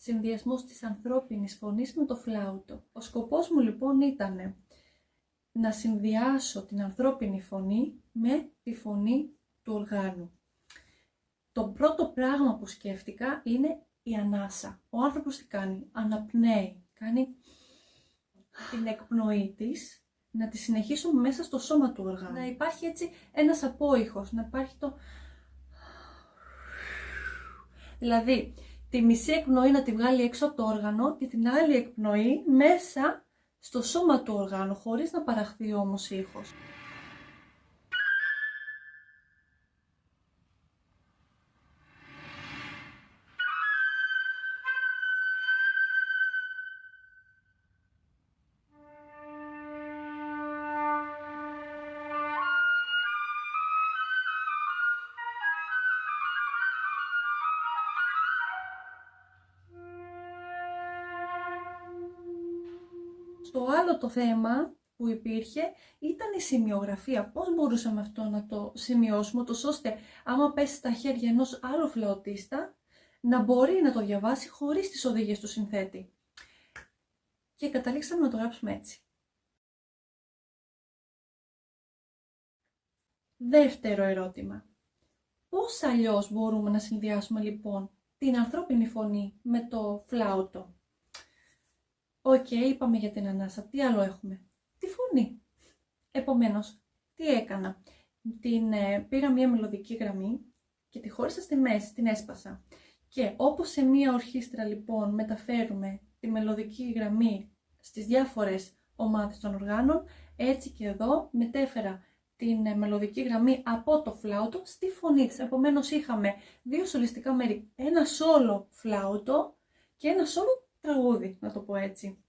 συνδυασμός της ανθρώπινης φωνής με το φλάουτο. Ο σκοπός μου λοιπόν ήταν να συνδυάσω την ανθρώπινη φωνή με τη φωνή του οργάνου. Το πρώτο πράγμα που σκέφτηκα είναι η ανάσα. Ο άνθρωπος τι κάνει? Αναπνέει, κάνει την εκπνοή της, να τη συνεχίσουμε μέσα στο σώμα του οργάνου. Να υπάρχει έτσι ένας απόϊχος, να υπάρχει το... Δηλαδή, τη μισή εκπνοή να τη βγάλει έξω από το όργανο και την άλλη εκπνοή μέσα στο σώμα του οργάνου, χωρίς να παραχθεί όμως ήχος. Το άλλο το θέμα που υπήρχε ήταν η σημειογραφία. Πώς μπορούσαμε αυτό να το σημειώσουμε, ώστε άμα πέσει στα χέρια ενός άλλου φλαουτίστα, να μπορεί να το διαβάσει χωρίς τις οδηγίες του συνθέτη. Και καταλήξαμε να το γράψουμε έτσι. Δεύτερο ερώτημα. Πώς αλλιώς μπορούμε να συνδυάσουμε λοιπόν την ανθρώπινη φωνή με το φλάουτο? Οκ, είπαμε για την ανάσα. Τι άλλο έχουμε? Τη φωνή. Επομένως, τι έκανα? Πήρα μια μελωδική γραμμή και τη χώρισα στη μέση, την έσπασα. Και όπως σε μια ορχήστρα λοιπόν μεταφέρουμε τη μελωδική γραμμή στις διάφορες ομάδες των οργάνων, έτσι και εδώ μετέφερα την μελωδική γραμμή από το φλάουτο στη φωνή της. Επομένως είχαμε δύο σολιστικά μέρη, ένα σόλο φλάουτο και ένα σόλο τραγούδι, να το πω έτσι.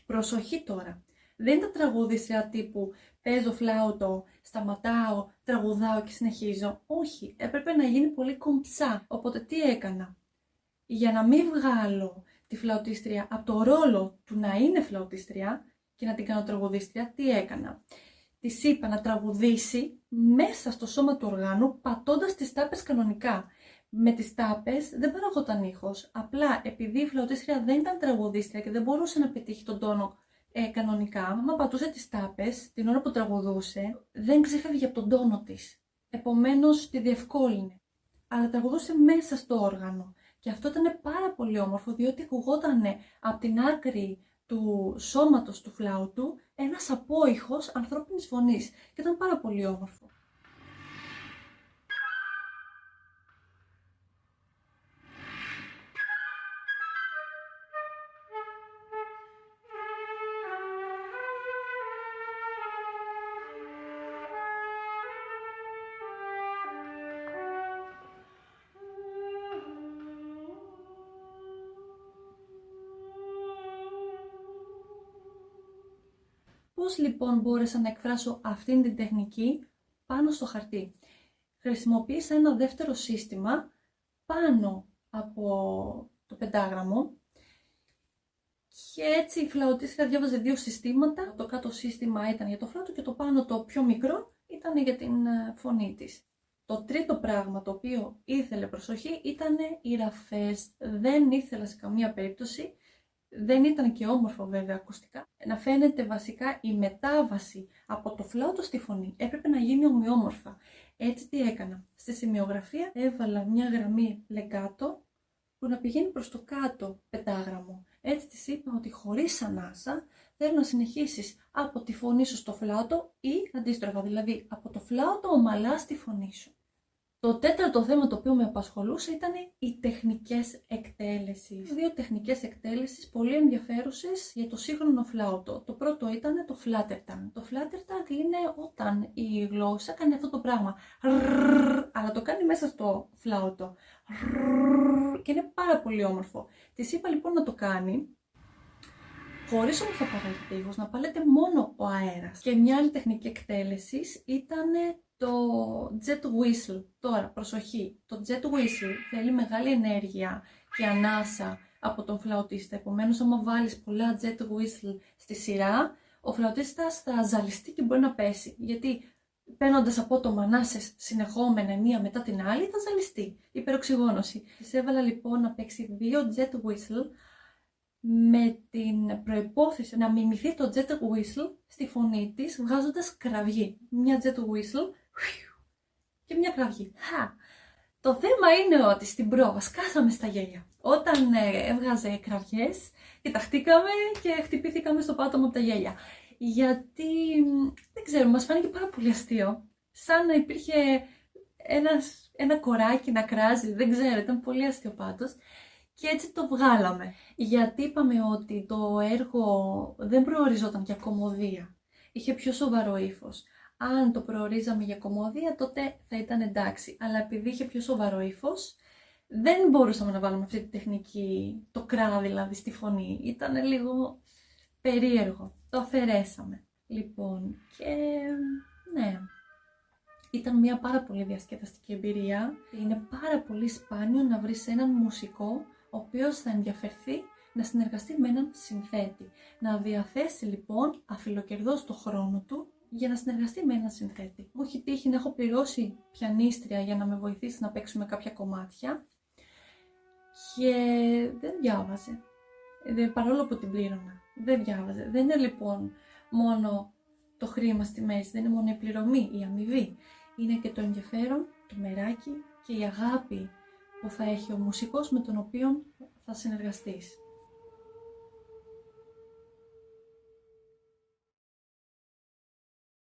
Προσοχή τώρα. Δεν ήταν τραγούδιστρια τύπου παίζω φλάουτο, σταματάω, τραγουδάω και συνεχίζω. Όχι, έπρεπε να γίνει πολύ κομψά. Οπότε τι έκανα? Για να μην βγάλω τη φλαουτίστρια από το ρόλο του να είναι φλαουτίστρια και να την κάνω τραγουδίστρια, τι έκανα? Της είπα να τραγουδήσει μέσα στο σώμα του οργάνου πατώντας τις τάπες κανονικά. Με τις τάπες δεν παραγόταν ήχος, απλά επειδή η φλαουτίστρια δεν ήταν τραγουδίστρια και δεν μπορούσε να πετύχει τον τόνο κανονικά, άμα πατούσε τις τάπες την ώρα που τραγουδούσε, δεν ξεφεύγε από τον τόνο της. Επομένως τη διευκόλυνε. Αλλά τραγουδούσε μέσα στο όργανο. Και αυτό ήταν πάρα πολύ όμορφο, διότι ακουγόταν από την άκρη του σώματος του φλάουτου ένας απόϊχος ανθρώπινης φωνής. Και ήταν πάρα πολύ όμορφο. Πώς λοιπόν μπόρεσα να εκφράσω αυτήν την τεχνική πάνω στο χαρτί? Χρησιμοποίησα ένα δεύτερο σύστημα πάνω από το πεντάγραμμο και έτσι η φλαουτίστρια διάβαζε δύο συστήματα. Το κάτω σύστημα ήταν για το φλάουτο και το πάνω το πιο μικρό ήταν για την φωνή της. Το τρίτο πράγμα το οποίο ήθελε προσοχή ήταν οι ραφές. Δεν ήθελα σε καμία περίπτωση, δεν ήταν και όμορφο βέβαια ακουστικά, να φαίνεται βασικά η μετάβαση από το φλάουτο στη φωνή. Έπρεπε να γίνει ομοιόμορφα. Έτσι τι έκανα? Στη σημειογραφία έβαλα μια γραμμή λεγκάτο που να πηγαίνει προς το κάτω πεντάγραμμο. Έτσι της είπα ότι χωρίς ανάσα θέλω να συνεχίσεις από τη φωνή σου στο φλάουτο ή αντίστροφα, δηλαδή από το φλάουτο ομαλά στη φωνή σου. Το τέταρτο θέμα το οποίο με απασχολούσε ήταν οι τεχνικές εκτέλεσεις. Δύο τεχνικές εκτέλεσεις πολύ ενδιαφέρουσες για το σύγχρονο φλάουτο. Το πρώτο ήταν το flattertang. Το flattertang είναι όταν η γλώσσα κάνει αυτό το πράγμα, αλλά το κάνει μέσα στο φλάουτο και είναι πάρα πολύ όμορφο. Της είπα λοιπόν να το κάνει χωρίς όμως να παράγεται ήχος, να παλέται μόνο ο αέρας. Και μια άλλη τεχνική εκτέλεση ήταν το jet whistle. Τώρα, προσοχή, το jet whistle θέλει μεγάλη ενέργεια και ανάσα από τον φλαουτίστα. Επομένως, άμα βάλεις πολλά jet whistle στη σειρά, ο φλαουτίστας θα ζαλιστεί και μπορεί να πέσει. Γιατί παίρνοντας απότομα ανάσες συνεχόμενα μία μετά την άλλη, θα ζαλιστεί. Υπεροξυγόνωση. Της έβαλα λοιπόν να παίξει 2 jet whistle με την προϋπόθεση να μιμηθεί το jet whistle στη φωνή της βγάζοντας κραυγή. Μια jet whistle και μια κραυγή. Το θέμα είναι ότι στην πρόβα σκάσαμε στα γέλια. Όταν έβγαζε κραυγές, κοιταχτήκαμε και χτυπήθηκαμε στο πάτωμα από τα γέλια. Γιατί, δεν ξέρω, μας φάνηκε πάρα πολύ αστείο. Σαν να υπήρχε ένα κοράκι να κράζει, δεν ξέρω, ήταν πολύ αστείο πάντως. Και έτσι το βγάλαμε. Γιατί είπαμε ότι το έργο δεν προοριζόταν για κωμωδία. Είχε πιο σοβαρό ύφος. Αν το προορίζαμε για κωμωδία, τότε θα ήταν εντάξει. Αλλά επειδή είχε πιο σοβαρό ύφος, δεν μπορούσαμε να βάλουμε αυτή τη τεχνική, το κρά δηλαδή στη φωνή. Ήταν λίγο περίεργο. Το αφαιρέσαμε. Λοιπόν, και ναι. Ήταν μια πάρα πολύ διασκεδαστική εμπειρία. Είναι πάρα πολύ σπάνιο να βρεις έναν μουσικό ο οποίος θα ενδιαφερθεί να συνεργαστεί με έναν συνθέτη. Να διαθέσει λοιπόν αφιλοκερδώς το χρόνο του για να συνεργαστεί με έναν συνθέτη. Μου έχει τύχει να έχω πληρώσει πιανίστρια για να με βοηθήσει να παίξουμε κάποια κομμάτια και δεν διάβαζε. Παρόλο που την πλήρωνα, δεν διάβαζε. Δεν είναι λοιπόν μόνο το χρήμα στη μέση, δεν είναι μόνο η πληρωμή, η αμοιβή. Είναι και το ενδιαφέρον, το μεράκι και η αγάπη που θα έχει ο μουσικός με τον οποίο θα συνεργαστείς.